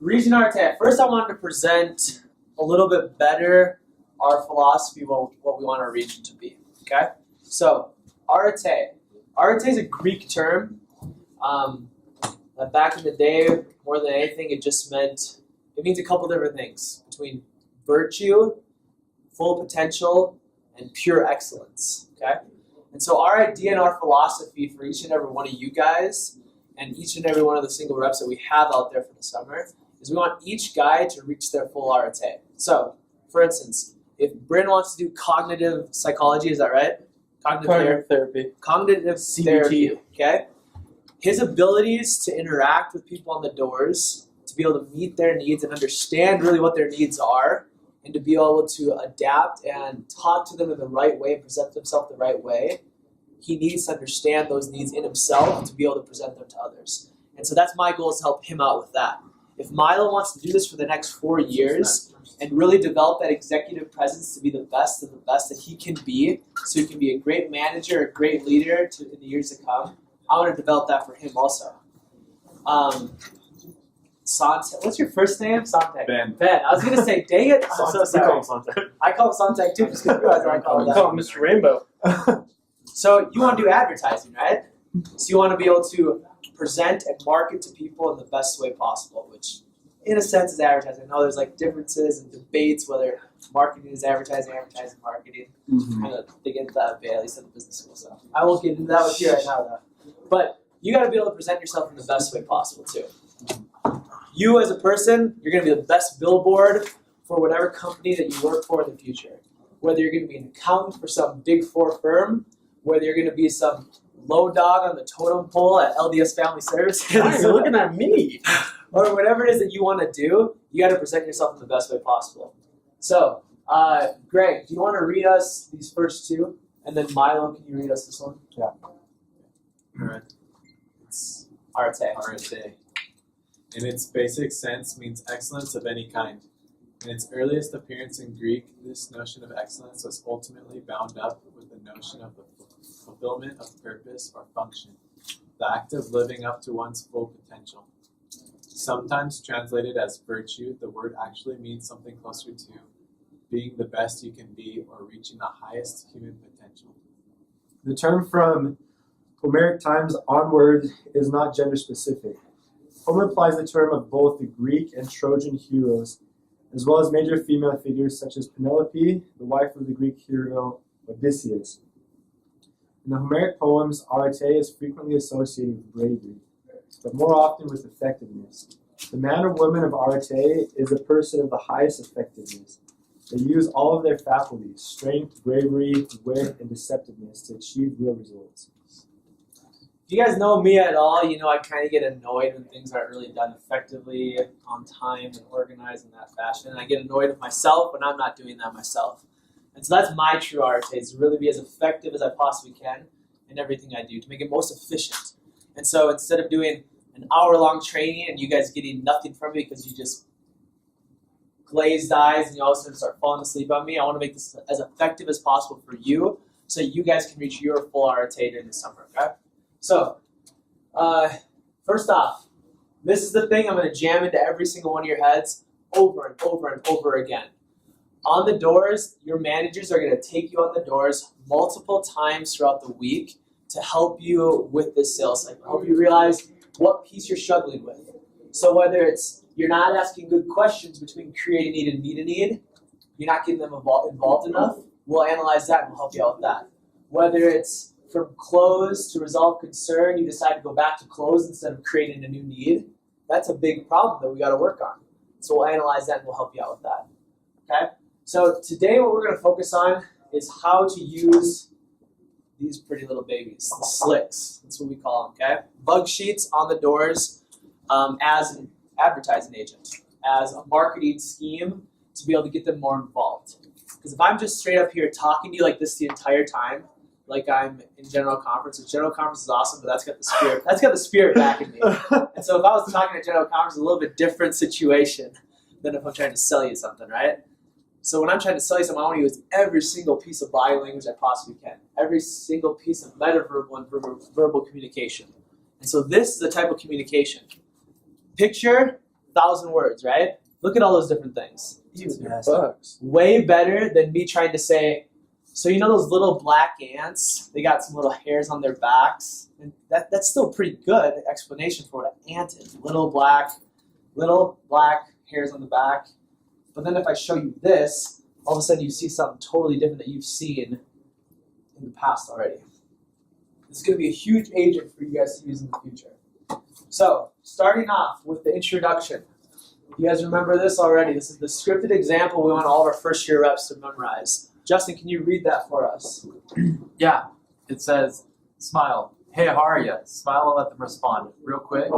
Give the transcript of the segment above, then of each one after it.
Region Arete. First, I wanted to present a little bit better our philosophy of what we want our region to be. Okay? So, Arete. Arete is a Greek term. Back in the day, more than anything, it means a couple different things between virtue, full potential, and pure excellence. Okay? And so our idea and our philosophy for each and every one of you guys and each and every one of the single reps that we have out there for the summer is we want each guy to reach their full Arete. So, for instance, if Bryn wants to do cognitive psychology, is that right? Cognitive therapy. Cognitive therapy, okay? His abilities to interact with people on the doors, to be able to meet their needs and understand really what their needs are, and to be able to adapt and talk to them in the right way and present themselves the right way, he needs to understand those needs in himself to be able to present them to others. And so that's my goal, is to help him out with that. If Milo wants to do this for the next 4 years and really develop that executive presence to be the best of the best that he can be, so he can be a great manager, a great leader in the years to come, I want to develop that for him also. What's your first name? Sontag. Ben. I was going to say, dang it. I'm so sorry. We call him Sontag. I call him Sontag too, just because you realize I call him that. Call him Mr. Rainbow. So you want to do advertising, right? So you want to be able to present and market to people in the best way possible, which in a sense is advertising. I know there's like differences and debates whether marketing is advertising, marketing. I'm going to dig into that a bit, at least in the business school stuff. I won't get into that with you right now, though. But you got to be able to present yourself in the best way possible, too. You as a person, you're going to be the best billboard for whatever company that you work for in the future. Whether you're going to be an accountant for some big four firm, whether you're going to be some low dog on the totem pole at LDS Family Services. Why are you looking at me? Or whatever it is that you want to do, you got to present yourself in the best way possible. So, Greg, do you want to read us these first two? And then Milo, can you read us this one? Yeah. All right. It's Arete. Arete. In its basic sense, means excellence of any kind. In its earliest appearance in Greek, this notion of excellence was ultimately bound up with the notion of the fulfillment of purpose or function, the act of living up to one's full potential. Sometimes translated as virtue, the word actually means something closer to being the best you can be or reaching the highest human potential. The term from Homeric times onward is not gender specific. Homer applies the term of both the Greek and Trojan heroes, as well as major female figures such as Penelope, the wife of the Greek hero Odysseus. In the Homeric poems, Arete is frequently associated with bravery, but more often with effectiveness. The man or woman of Arete is a person of the highest effectiveness. They use all of their faculties, strength, bravery, wit, and deceptiveness to achieve real results. If you guys know me at all, you know I kind of get annoyed when things aren't really done effectively, on time, and organized in that fashion. And I get annoyed with myself when I'm not doing that myself. And so that's my true Arete, is to really be as effective as I possibly can in everything I do, to make it most efficient. And so instead of doing an hour-long training and you guys getting nothing from me because you just glazed eyes and you all of a sudden start falling asleep on me, I want to make this as effective as possible for you so you guys can reach your full Arete during the summer, okay? So, first off, this is the thing I'm going to jam into every single one of your heads over and over and over again. On the doors, your managers are going to take you on the doors multiple times throughout the week to help you with this sales cycle, help you realize what piece you're struggling with. So whether it's you're not asking good questions between create a need and meet a need, you're not getting them involved enough, we'll analyze that and we'll help you out with that. Whether it's from close to resolve concern, you decide to go back to close instead of creating a new need, that's a big problem that we got to work on. So we'll analyze that and we'll help you out with that. Okay? So today what we're going to focus on is how to use these pretty little babies, the slicks. That's what we call them, okay? Bug sheets on the doors as an advertising agent, as a marketing scheme to be able to get them more involved. Because if I'm just straight up here talking to you like this the entire time, like I'm in general conference, which general conference is awesome, but that's got the spirit. That's got the spirit back in me. And so if I was talking at general conference, it's a little bit different situation than if I'm trying to sell you something, right? So when I'm trying to sell you something, I want to use every single piece of body language I possibly can, every single piece of metaverbal and verbal communication. And so this is the type of communication. Picture, 1,000 words, right? Look at all those different things. Bugs. Way better than me trying to say, so you know those little black ants? They got some little hairs on their backs. And that's still pretty good explanation for what an ant is. Little black hairs on the back. But then if I show you this, all of a sudden you see something totally different that you've seen in the past already. This is going to be a huge agent for you guys to use in the future. So, starting off with the introduction. You guys remember this already. This is the scripted example we want all of our first year reps to memorize. Justin, can you read that for us? Yeah, it says, smile. Hey, how are you? Smile and let them respond. Real quick,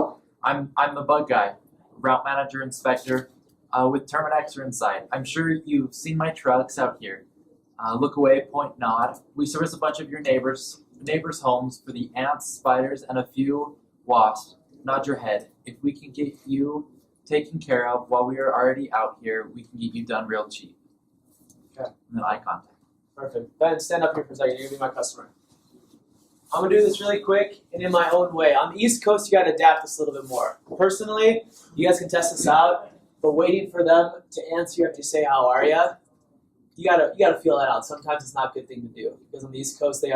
I'm the bug guy, route manager, inspector, with Terminex or Inside. I'm sure you've seen my trucks out here. Look away, point, nod. We service a bunch of your neighbors' homes for the ants, spiders, and a few wasps. Nod your head. If we can get you taken care of while we are already out here, we can get you done real cheap. Okay. And then eye contact. Perfect. Ben, stand up here for a second. You're going to be my customer. I'm going to do this really quick and in my own way. On the East Coast, you got to adapt this a little bit more. Personally, you guys can test this out, but waiting for them to answer you after you say, how are ya? You gotta feel that out. Sometimes it's not a good thing to do because on the East Coast, they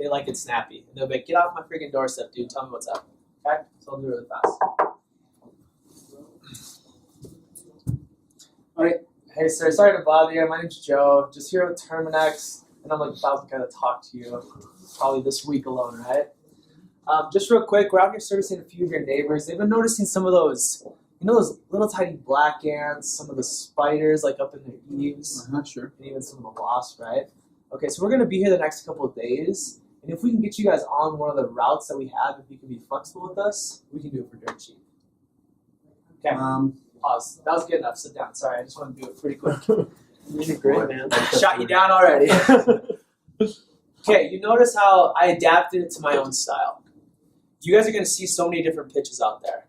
like it snappy. And they'll be like, get off my freaking doorstep, dude. Tell me what's up. Okay? So I'll do it really fast. All right. Hey, sir. Sorry to bother you. My name's Joe. Just here with Terminex, and I'm like about to kind of talk to you. Probably this week alone, right? Just real quick, we're out here servicing a few of your neighbors. They've been noticing some of those, you know, those little tiny black ants, some of the spiders like up in their eaves, Sure. and even some of the wasps, right? Okay, so we're gonna be here the next couple of days, and if we can get you guys on one of the routes that we have, if you can be flexible with us, we can do it for dirt cheap. Okay. Pause. That was good enough. Sit down. Sorry, I just want to do it pretty quick. You're great, man. Shot you down already. Okay, you notice how I adapted it to my own style. You guys are going to see so many different pitches out there.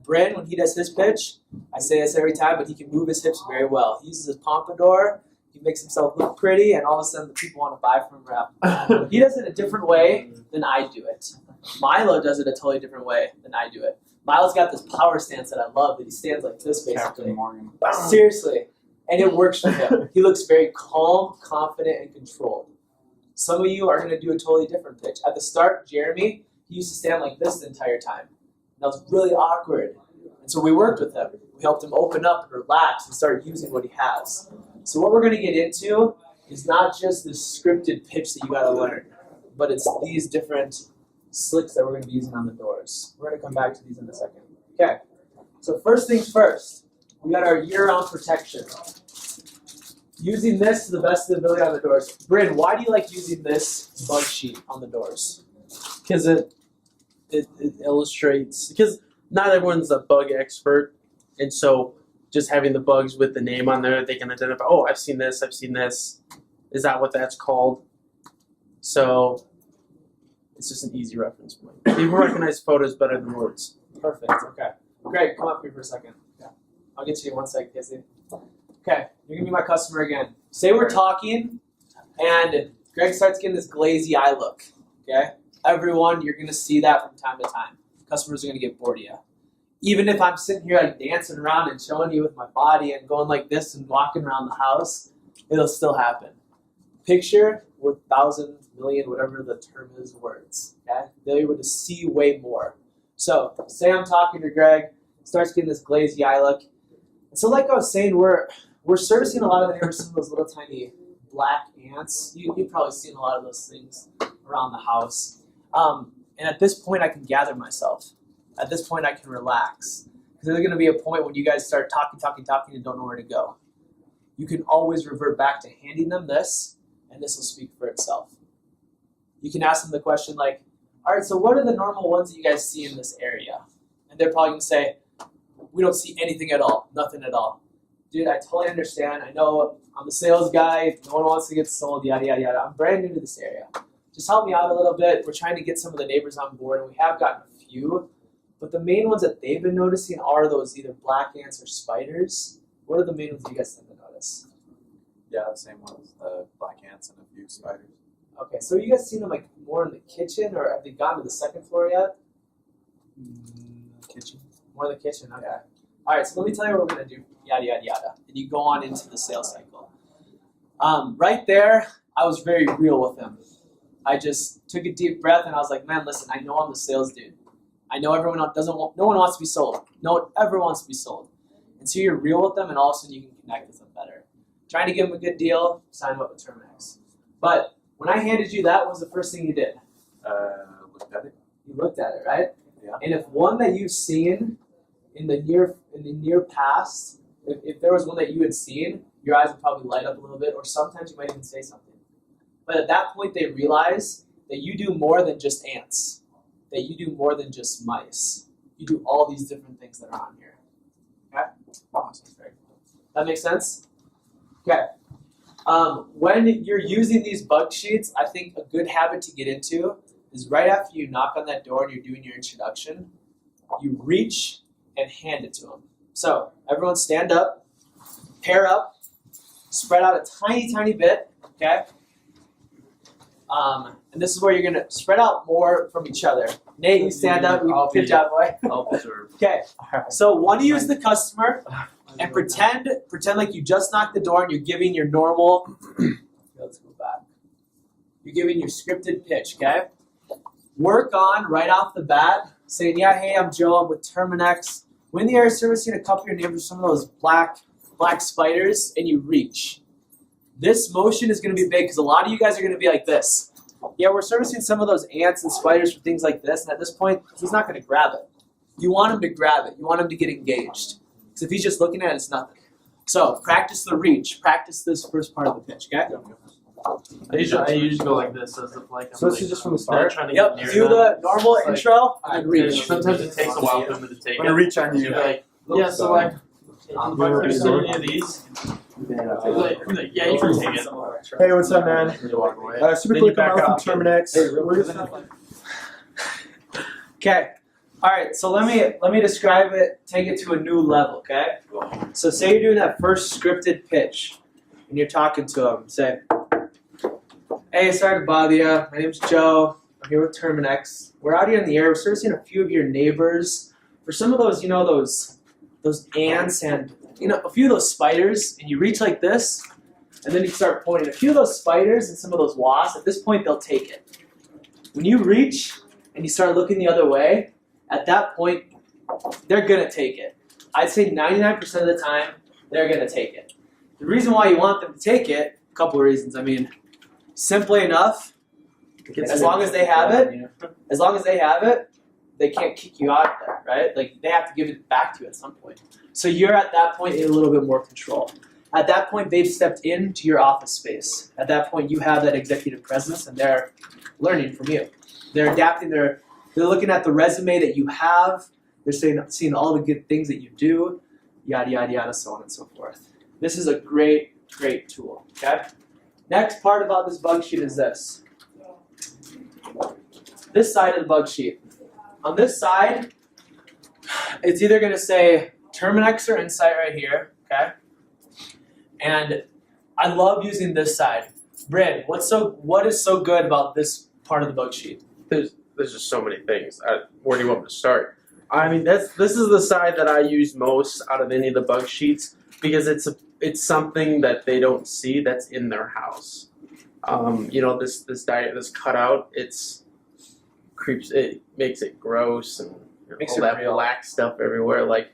Bryn, when he does his pitch, I say this every time, but he can move his hips very well. He uses his pompadour, he makes himself look pretty, and all of a sudden the people want to buy from him. He does it a different way than I do it. Milo does it a totally different way than I do it. Milo's got this power stance that I love, that he stands like this basically. Captain Morgan. Seriously. And it works for him. He looks very calm, confident, and controlled. Some of you are going to do a totally different pitch. At the start, Jeremy, he used to stand like this the entire time. That was really awkward. And so we worked with him. We helped him open up and relax and start using what he has. So what we're going to get into is not just this scripted pitch that you got to learn, but it's these different slicks that we're going to be using on the doors. We're going to come back to these in a second. Okay, so first things first, we got our year-round protection. Using this to the best of the ability on the doors. Bryn, why do you like using this bug sheet on the doors? Because it illustrates, because not everyone's a bug expert, and so just having the bugs with the name on there, they can identify, oh, I've seen this. Is that what that's called? So it's just an easy reference point. People recognize photos better than words. Perfect, okay. Greg, come up here for a second. Yeah. I'll get to you in 1 second, Casey. Okay, you're going to be my customer again. Say we're talking, and Greg starts getting this glazy eye look, okay? Everyone, you're going to see that from time to time. Customers are going to get bored of you. Even if I'm sitting here like dancing around and showing you with my body and going like this and walking around the house, it'll still happen. Picture worth 1,000, million, whatever the term is, words, okay? They're able to see way more. So, say I'm talking to Greg, starts getting this glazy eye look. And so like I was saying, we're servicing a lot of the neighbors, some of those little tiny black ants. You've probably seen a lot of those things around the house. And at this point, I can gather myself. At this point, I can relax. Because there's going to be a point when you guys start talking, and don't know where to go. You can always revert back to handing them this, and this will speak for itself. You can ask them the question like, all right, so what are the normal ones that you guys see in this area? And they're probably going to say, we don't see anything at all, nothing at all. Dude, I totally understand. I know I'm the sales guy. No one wants to get sold, yada, yada, yada. I'm brand new to this area. Just help me out a little bit. We're trying to get some of the neighbors on board, and we have gotten a few. But the main ones that they've been noticing are those either black ants or spiders. What are the main ones you guys tend to notice? Yeah, the same ones, the black ants and a few spiders. Okay, so you guys seen them like more in the kitchen, or have they gotten to the second floor yet? Kitchen. More the kitchen, okay. All right, so let me tell you what we're gonna do. Yada yada yada, and you go on into the sales cycle. Right there, I was very real with him. I just took a deep breath and I was like, man, listen, I know I'm the sales dude. I know everyone no one wants to be sold. No one ever wants to be sold. And so you're real with them, and all of a sudden you can connect with them better. Trying to give them a good deal, sign them up with Terminex. But when I handed you that, what was the first thing you did? Looked at it. You looked at it, right? Yeah. And if one that you've seen in the near past, if there was one that you had seen, your eyes would probably light up a little bit, or sometimes you might even say something. But at that point, they realize that you do more than just ants, that you do more than just mice. You do all these different things that are on here. Okay? Awesome. That makes sense? Okay. When you're using these bug sheets, I think a good habit to get into is right after you knock on that door and you're doing your introduction, you reach and hand it to them. So everyone stand up, pair up, spread out a tiny, tiny bit, okay? And this is where you're gonna spread out more from each other. Nate, you stand up. Good job, boy. I'll observe. Okay. So one of you is the customer, and pretend like you just knocked the door and you're giving your normal. Let's go back. You're giving your scripted pitch, okay? Work on right off the bat, saying, yeah, hey, I'm Joe. I'm with Terminex. When the air service, you're gonna cup your neighbors some of those black spiders, and you reach. This motion is going to be big because a lot of you guys are going to be like this. Yeah, we're servicing some of those ants and spiders for things like this, and at this point, he's not going to grab it. You want him to grab it. You want him to get engaged. Because if he's just looking at it, it's nothing. So practice the reach. Practice this first part of the pitch, okay? I usually go like this as if like I'm So this like, is just from the not start? trying to Yep, get near do them. the normal It's like- intro and reach. Sometimes it takes a while for them to take I'm gonna it. reach on you. Like, yeah, so like, on the You first wanna any of these, like, yeah, you can take it. Hey, what's up, man? You walk away. Super Then quick, you back I'm out up. from Terminex. We're just Okay. All right. So let me describe it. Take it to a new level. Okay. So say you're doing that first scripted pitch, and you're talking to them. Say, "Hey, sorry to bother you. My name's Joe. I'm here with Terminex. We're out here in the air. We're servicing a few of your neighbors for some of those, those ants and a few of those spiders. And you reach like this, and then you start pointing. A few of those spiders and some of those wasps. At this point, they'll take it. When you reach and you start looking the other way, at that point, they're gonna take it. I'd say 99% of the time, they're gonna take it. The reason why you want them to take it, a couple of reasons. I mean, simply enough, as long as they have it, they can't kick you out of there, right? Like they have to give it back to you at some point. So you're at that point in a little bit more control. At that point, they've stepped into your office space. At that point, you have that executive presence, and they're learning from you. They're adapting. They're looking at the resume that you have. They're seeing all the good things that you do, yada, yada, yada, so on and so forth. This is a great, great tool, okay? Next part about this bug sheet is this. This side of the bug sheet. On this side, it's either going to say Terminex or Insight right here, okay? And I love using this side. Bryn, what is so good about this part of the bug sheet? There's just so many things. Where do you want me to start? I mean, this is the side that I use most out of any of the bug sheets because it's something that they don't see that's in their house. This cutout, it makes it gross and Makes all it that real. black stuff everywhere. Like,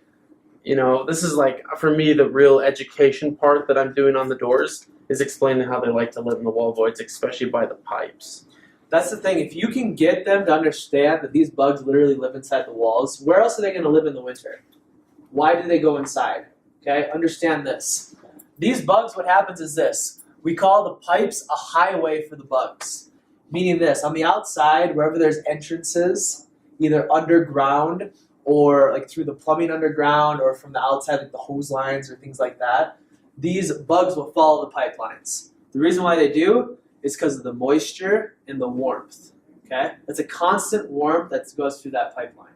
this is like for me the real education part that I'm doing on the doors is explaining how they like to live in the wall voids, especially by the pipes. That's the thing. If you can get them to understand that these bugs literally live inside the walls, where else are they going to live in the winter? Why do they go inside? Okay, understand this. These bugs, what happens is this. We call the pipes a highway for the bugs. Meaning this, on the outside, wherever there's entrances, either underground or like through the plumbing underground or from the outside, like the hose lines or things like that, these bugs will follow the pipelines. The reason why they do is because of the moisture and the warmth, okay? It's a constant warmth that goes through that pipeline.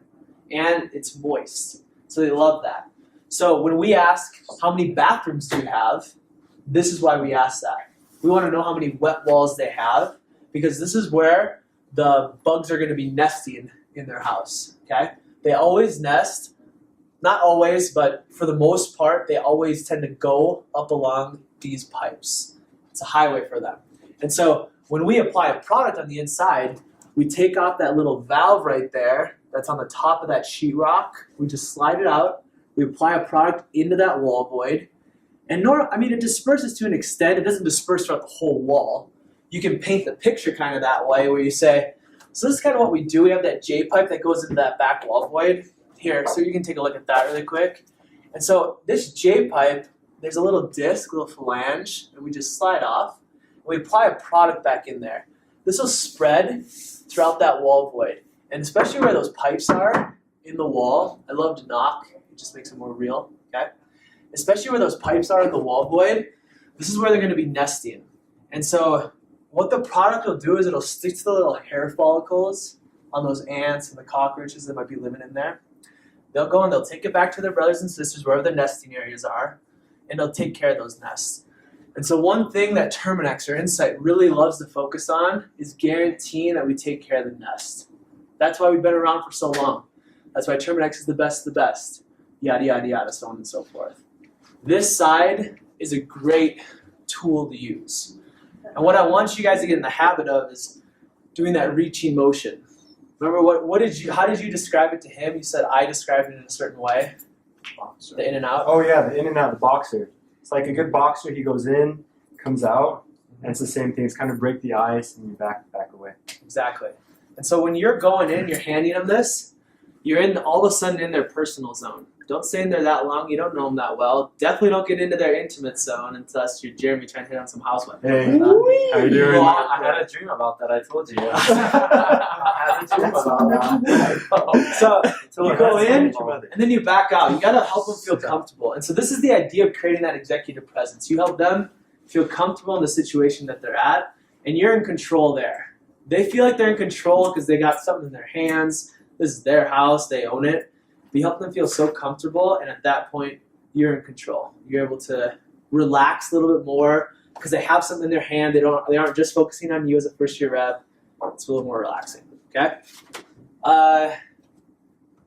And it's moist, so they love that. So when we ask, how many bathrooms do you have? This is why we ask that. We want to know how many wet walls they have, because this is where the bugs are going to be nesting in their house, okay? They always nest not always, but for the most part, they always tend to go up along these pipes. It's a highway for them. And so when we apply a product on the inside, we take off that little valve right there that's on the top of that sheetrock. We just slide it out. We apply a product into that wall void. And it disperses to an extent. It doesn't disperse throughout the whole wall. You can paint the picture kind of that way where you say, so this is kind of what we do. We have that J-pipe that goes into that back wall void here. So you can take a look at that really quick. And so this J-pipe, there's a little disc, a little flange, and we just slide off. And we apply a product back in there. This will spread throughout that wall void. And especially where those pipes are in the wall, I love to knock. It just makes it more real, okay? Especially where those pipes are in the wall void, this is where they're going to be nesting. And so what the product will do is it'll stick to the little hair follicles on those ants and the cockroaches that might be living in there. They'll go and they'll take it back to their brothers and sisters wherever the nesting areas are, and they'll take care of those nests. And so one thing that Terminex or Insight really loves to focus on is guaranteeing that we take care of the nest. That's why we've been around for so long. That's why Terminex is the best of the best. Yada, yada, yada, so on and so forth. This side is a great tool to use. And what I want you guys to get in the habit of is doing that reaching motion. Remember how did you describe it to him? You said I described it in a certain way. Boxer. The in and out. Oh yeah, the in and out, the boxer. It's like a good boxer. He goes in, comes out, and it's the same thing. It's kind of break the ice and you back away. Exactly. And so when you're going in, you're handing them this, you're all of a sudden in their personal zone. Don't stay in there that long. You don't know them that well. Definitely don't get into their intimate zone unless you're Jeremy trying to hit on some housewife. Hey, how you doing? Well, I had a dream about that. I told you. I had a dream about that. So you go in, and then you back out. You got to help them feel comfortable. And so this is the idea of creating that executive presence. You help them feel comfortable in the situation that they're at, and you're in control there. They feel like they're in control because they got something in their hands. This is their house. They own it. You help them feel so comfortable, and at that point, you're in control. You're able to relax a little bit more because they have something in their hand. They aren't just focusing on you as a first-year rep. It's a little more relaxing. Okay.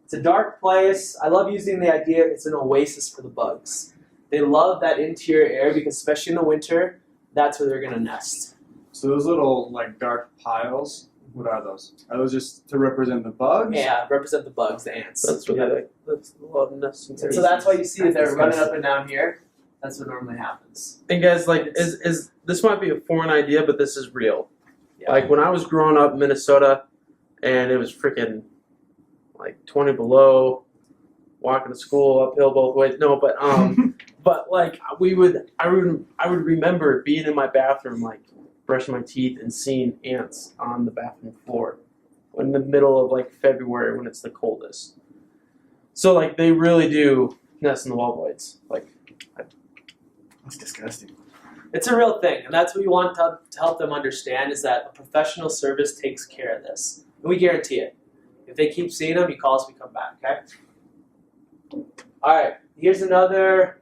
It's a dark place. I love using the idea it's an oasis for the bugs. They love that interior air because, especially in the winter, that's where they're going to nest. So those little like dark piles, what are those? Are those just to represent the bugs? Yeah, represent the bugs, the ants. That's what that's a lot of nesting. And so that's why you see that they're running up and down here. That's what normally happens. And guys, like, is this might be a foreign idea, but this is real. Yeah. Like when I was growing up in Minnesota, and it was freaking like 20 below, walking to school uphill both ways. No, but but like I would remember being in my bathroom, like brushing my teeth and seeing ants on the bathroom floor in the middle of like February when it's the coldest. So like they really do nest in the wall voids. Like That's disgusting. It's a real thing, and that's what we want to help them understand is that a professional service takes care of this, and we guarantee it. If they keep seeing them, you call us, we come back, okay? All right, here's another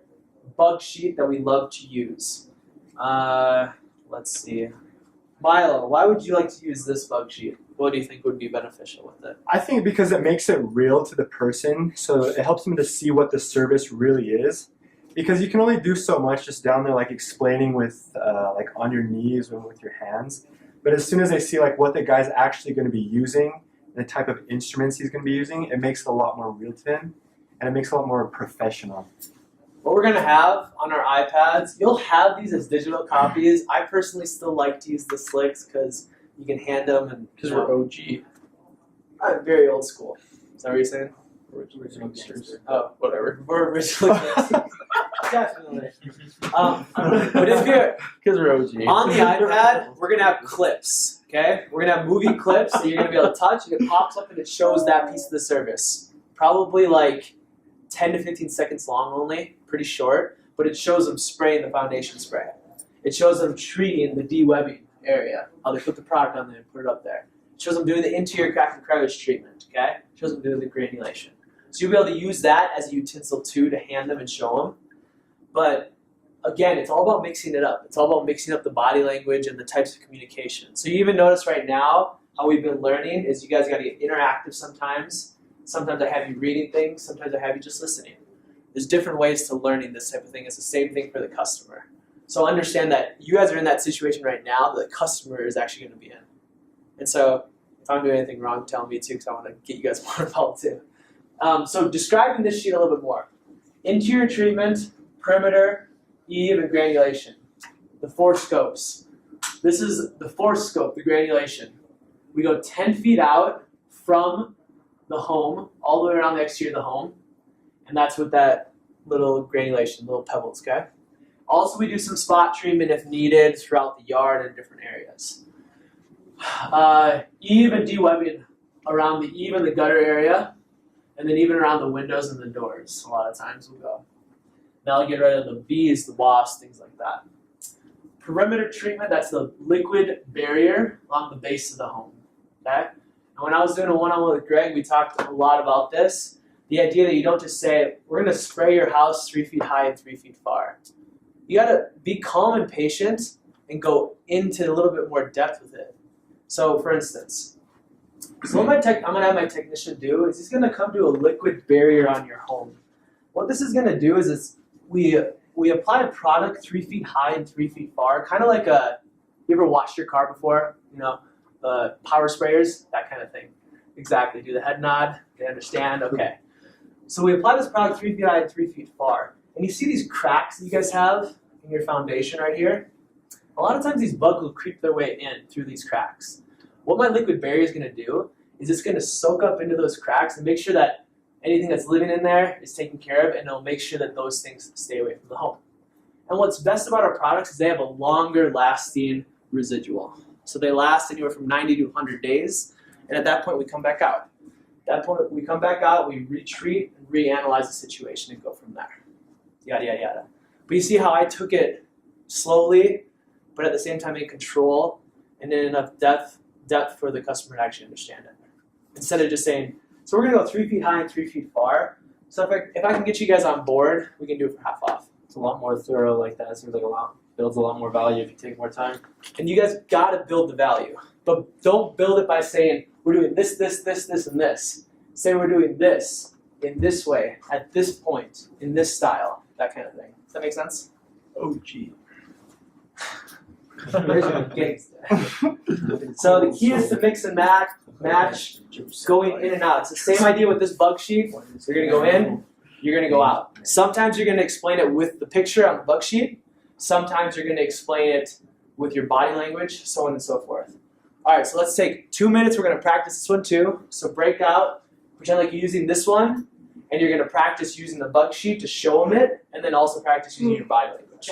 bug sheet that we love to use. Let's see. Milo, why would you like to use this bug sheet? What do you think would be beneficial with it? I think because it makes it real to the person, so it helps them to see what the service really is. Because you can only do so much just down there, like explaining with, like on your knees or with your hands. But as soon as they see like what the guy's actually going to be using, the type of instruments he's going to be using, it makes it a lot more real to them, and it makes it a lot more professional. What we're going to have on our iPads, you'll have these as digital copies. I personally still like to use the slicks because you can hand them and because we're OG. I'm very old school. Is that what you're saying? Original gangsters. Oh, Whatever. we're originally definitely. But if you're Because we're OG. on the iPad, we're gonna have clips. Okay, we're gonna have movie clips that you're gonna be able to touch, and it pops up and it shows that piece of the service. Probably like 10 to 15 seconds long only, pretty short, but it shows them spraying the foundation spray. It shows them treating the de-webbing area, how they put the product on there and put it up there. It shows them doing the interior crack and crevice treatment, okay? It shows them doing the granulation. So you'll be able to use that as a utensil too to hand them and show them. But again, it's all about mixing it up. It's all about mixing up the body language and the types of communication. So you even notice right now how we've been learning is you guys got to get interactive sometimes. Sometimes I have you reading things. Sometimes I have you just listening. There's different ways to learning this type of thing. It's the same thing for the customer. So understand that you guys are in that situation right now that the customer is actually going to be in. And so if I'm doing anything wrong, tell me too, because I want to get you guys more involved too. So describing this sheet a little bit more. Interior treatment, perimeter, eve, and granulation. The 4 scopes. This is the 4th scope, the granulation. We go 10 feet out from the home, all the way around the exterior of the home, and that's with that little granulation, little pebbles, okay? Also, we do some spot treatment if needed throughout the yard and different areas. Eave and de-webbing around the eave and the gutter area, and then even around the windows and the doors. A lot of times we'll go. That'll get rid of the bees, the wasps, things like that. Perimeter treatment, that's the liquid barrier along the base of the home, okay? And when I was doing a one-on-one with Greg, we talked a lot about this. The idea that you don't just say, we're going to spray your house 3 feet high and 3 feet far. You got to be calm and patient and go into a little bit more depth with it. So, for instance, what I'm going to have my technician do is he's going to come do a liquid barrier on your home. What this is going to do is we apply a product 3 feet high and 3 feet far, kind of like you ever washed your car before? You know, power sprayers, that kind of thing. Exactly. Do the head nod. They understand. Okay. So we apply this product 3 feet high and 3 feet far. And you see these cracks that you guys have in your foundation right here? A lot of times these bugs will creep their way in through these cracks. What my liquid barrier is going to do is it's going to soak up into those cracks and make sure that anything that's living in there is taken care of, and it'll make sure that those things stay away from the home. And what's best about our products is they have a longer lasting residual. So they last anywhere from 90 to 100 days, and at that point we come back out. At that point we come back out, we retreat and reanalyze the situation and go from there. Yada, yada, yada. But you see how I took it slowly, but at the same time in control, and in enough depth for the customer to actually understand it. Instead of just saying, so we're going to go 3 feet high and 3 feet far. So if I can get you guys on board, we can do it for half off. It's a lot more thorough like that. It seems like builds a lot more value if you take more time. And you guys got to build the value. But don't build it by saying, we're doing this, this, this, this, and this. Say we're doing this in this way, at this point, in this style, that kind of thing. Does that make sense? Oh, gee. So the key is to mix and match, going in and out. It's the same idea with this bug sheet. You're going to go in, you're going to go out. Sometimes you're going to explain it with the picture on the bug sheet. Sometimes you're going to explain it with your body language, so on and so forth. All right, so let's take 2 minutes. We're going to practice this one too. So break out, pretend like you're using this one, and you're going to practice using the bug sheet to show them it, and then also practice using your body language.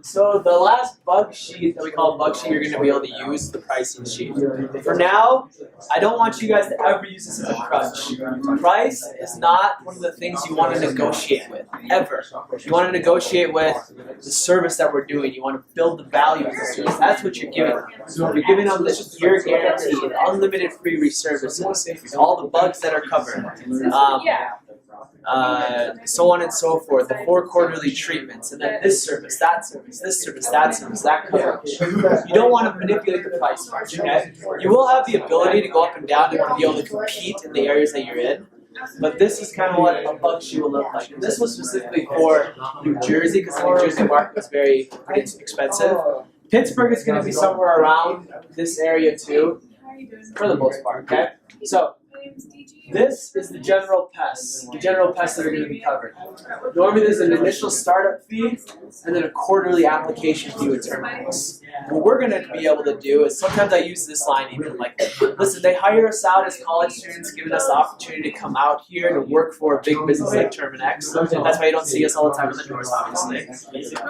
So the last bug sheet that we call a bug sheet, you're going to be able to use the pricing sheet. For now, I don't want you guys to ever use this as a crutch. Price is not one of the things you want to negotiate with, ever. You want to negotiate with the service that we're doing. You want to build the value of the service. That's what you're giving them. You're giving them this year guarantee, unlimited free services, all the bugs that are covered. So on and so forth, the 4 quarterly treatments, and then this service, that service, this service, that service, that coverage. You don't want to manipulate the price much, okay? You will have the ability to go up and down and be able to compete in the areas that you're in, but this is kind of what a bug shoe will look like. And this was specifically for New Jersey, because the New Jersey market is pretty expensive. Pittsburgh is going to be somewhere around this area too, for the most part, okay? So, this is the general pests that are going to be covered. Normally there's an initial startup fee and then a quarterly application fee with Terminix. What we're going to be able to do is, sometimes I use this line even, like, listen, they hire us out as college students, giving us the opportunity to come out here to work for a big business like Terminix. That's why you don't see us all the time in the doors, obviously.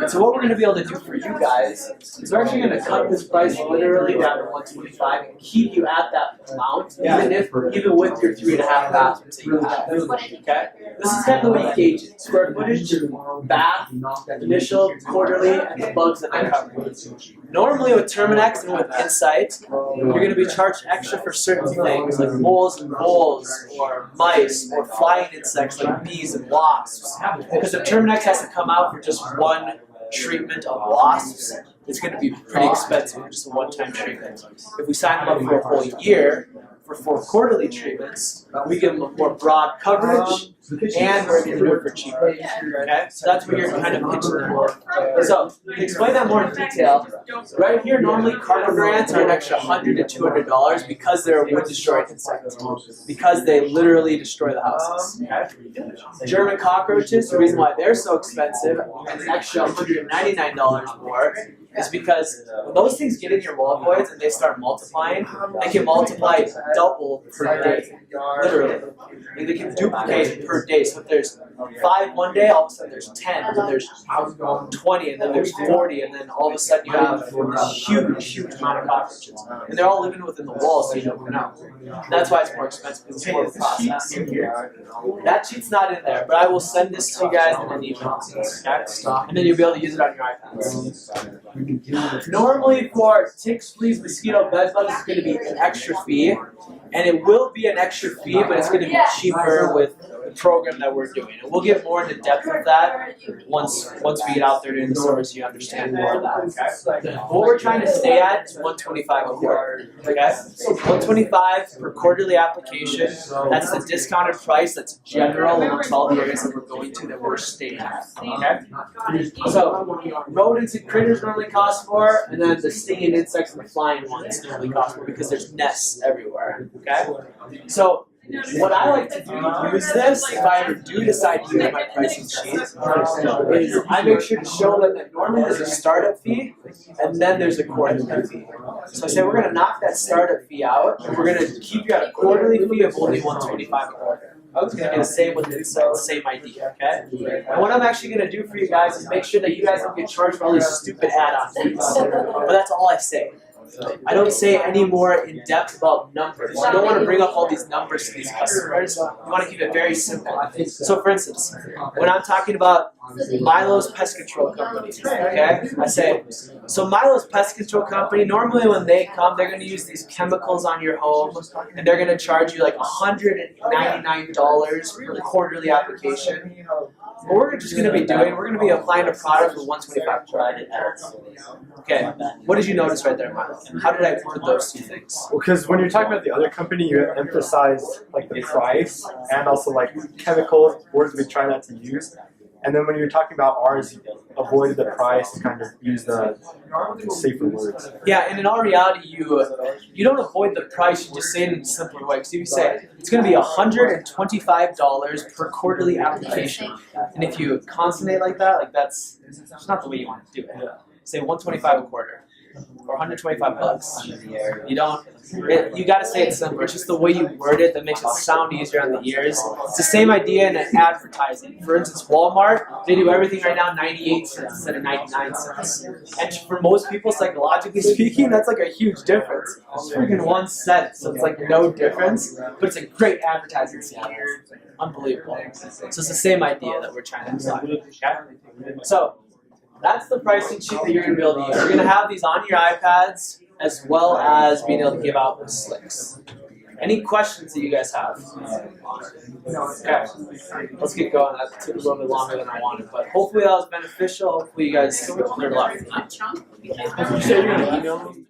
And so what we're going to be able to do for you guys is we're actually going to cut this price literally down to $125 and keep you at that amount, even with your 3.5 bathrooms that you have. Okay? This is kind of the way you gauge it. Square footage, bath, initial, quarterly, and the bugs that they cover. Normally with Terminix and with Insight, you're going to be charged extra for certain things like moles and voles, or mice, or flying insects like bees and wasps. Because if Terminix has to come out for just one treatment of wasps, it's going to be pretty expensive, just a one-time treatment. If we sign them up for a whole year, for 4 quarterly treatments, we give them a more broad coverage, and we're able to do it for cheaper. Okay, so that's what you're kind of pitching them for. So to explain that more in detail, right here normally carbon grants are an extra $100 to $200 because they're a wood destroying insect, because they literally destroy the houses. Okay? German cockroaches, the reason why they're so expensive, and an extra $199 more, is because when those things get in your wall voids and they start multiplying, they can multiply double per day. Literally. Like they can duplicate per day. So if there's 5 one day, all of a sudden there's 10, and then there's 20, and then there's 40, and then all of a sudden you have this huge amount of cockroaches. And they're all living within the walls, so you don't know. That's why it's more expensive, because it's more of a process. That sheet's not in there, but I will send this to you guys in an email. Okay? And then you'll be able to use it on your iPads. Normally for ticks, fleas, mosquito, bed bugs, it's going to be an extra fee. And it will be an extra fee, but it's going to be cheaper with the program that we're doing. And we'll get more into depth of that once we get out there doing the service, you understand more of that. Okay? What we're trying to stay at is $125 a quarter. Okay? $125 per quarterly application. That's the discounted price that's general amongst all the areas that we're going to that we're staying at. Okay? So rodents and critters normally cost more, and then the stinging insects and the flying ones normally cost more because there's nests everywhere. Okay? So what I like to do to use this, if I ever do decide to use my pricing sheet, is I make sure to show them that normally there's a startup fee, and then there's a quarterly fee. So I say we're going to knock that startup fee out, and we're going to keep you at a quarterly fee of only $125 a quarter. It's going to be the same with the same idea, okay? And what I'm actually going to do for you guys is make sure that you guys don't get charged for all these stupid add-on fees. But that's all I say. I don't say any more in depth about numbers. You don't want to bring up all these numbers to these customers. You want to keep it very simple. So for instance, when I'm talking about Milo's Pest Control Company, okay, I say, so Milo's Pest Control Company, normally when they come, they're going to use these chemicals on your home, and they're going to charge you like $199 per quarterly application. What we're just going to be doing, we're going to be applying a product for $125 per Okay, what did you notice right there, Milo? How did I word those 2 things? Well, because when you're talking about the other company, you emphasize like the price and also like chemical words we try not to use. And then when you're talking about ours, you avoided the price and kind of use the safer words. Yeah, and in all reality, you don't avoid the price, you just say it in a simpler way. So you say, it's going to be $125 per quarterly application. And if you consonate like that, like that's not the way you want to do it. Say $125 a quarter. Or $125. You don't. You got to say it simpler. It's just the way you word it that makes it sound easier on the ears. It's the same idea in advertising. For instance, Walmart, they do everything right now 98 cents instead of 99 cents. And for most people, psychologically speaking, that's like a huge difference. It's freaking 1 cent, so it's like no difference. But it's a great advertising scheme. Unbelievable. So it's the same idea that we're trying to apply. Okay? So that's the pricing sheet that you're going to be able to use. You're going to have these on your iPads as well as being able to give out the slicks. Any questions that you guys have? Okay, let's get going. That took a little bit longer than I wanted, but hopefully that was beneficial. Hopefully you guys learned a lot from that. Did you say you're going to email me?